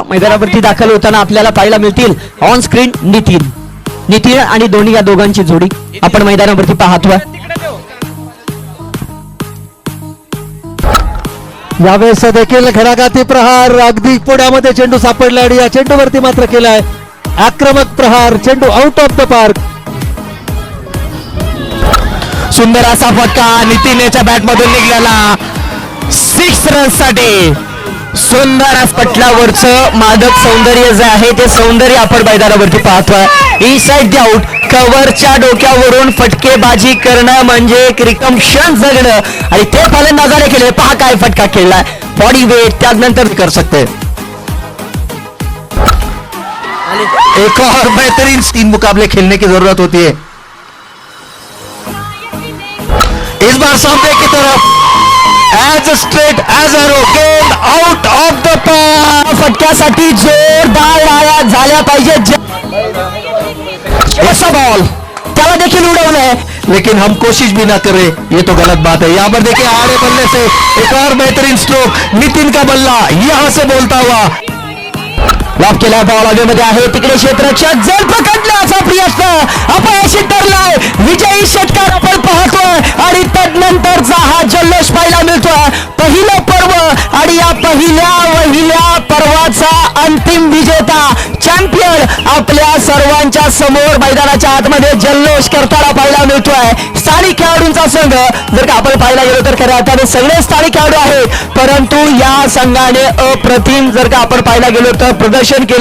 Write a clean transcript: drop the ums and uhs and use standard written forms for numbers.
मैदानावरती दाखल होताना आपल्याला पाहायला मिळतील ऑन स्क्रीन नितीन आणि दोन्ही या दोघांची जोडी आपण मैदानावरती पाहतोय। यावेळेस देखील घडाघाती प्रहार अगदी पुण्यामध्ये चेंडू सापडला आणि या चेंडूवरती मात्र केलाय आक्रमक प्रहार, चेंडू आउट ऑफ द पार्क। सुंदर असा फटका नितीनच्या बॅट मधून निघाला 6 रन्ससाठी। सुंदर पटलावरचं मादक सौंदर्य जे आहे ते सौंदर्य आपण मैदानावरती पाहतोय। इनसाइड द आउट कव्हरच्या डोक्यावरून फटकेबाजी करणं म्हणजे एक रिकम क्षण जगणं आणि ते फलंदाजाने केले। पहा काय फटका खेळलाय, बॉडी वेट त्यानंतर कर सकते। एक और बेहतरीन 3 मुकाबले खेलने की जरूरत होती है। इस बार सामने की तरफ as straight as arrow game out of the park. फटक्यासाठी जोरदार आया झाल्या पाहिजे। ऐसा बॉल त्याला देखील उडवलंय, लेकिन हम कोशिश भी ना करें ये तो गलत बात है। यहाँ पर देखिए आड़े बल्ले से एक और बेहतरीन स्ट्रोक, नितिन का बल्ला यहां से बोलता हुआ लॉक केला। बॉल हवेमध्ये आहे, तिकडे क्षेत्ररक्षक जर पकडला असा प्रयत्न अपयशी ठरलाय। विजयी षटकार आपण पाहतोय आणि तदनंतरचा हा जल्लोष पाहायला मिळतोय। पहिलं पर्व आणि या पहिल्या पर्वाचा अंतिम विजेता चॅम्पियन आपल्या सर्वांच्या समोर मैदानाच्या आतमध्ये जल्लोष करताना पाहायला मिळतोय। स्थानिक खेळाडूंचा संघ जर का आपण पाहायला गेलो तर खऱ्या अर्थाने सगळे स्थानिक खेळाडू आहेत, परंतु या संघाने अप्रतिम जर का आपण पाहायला गेलो तर प्रदर्शन केलं।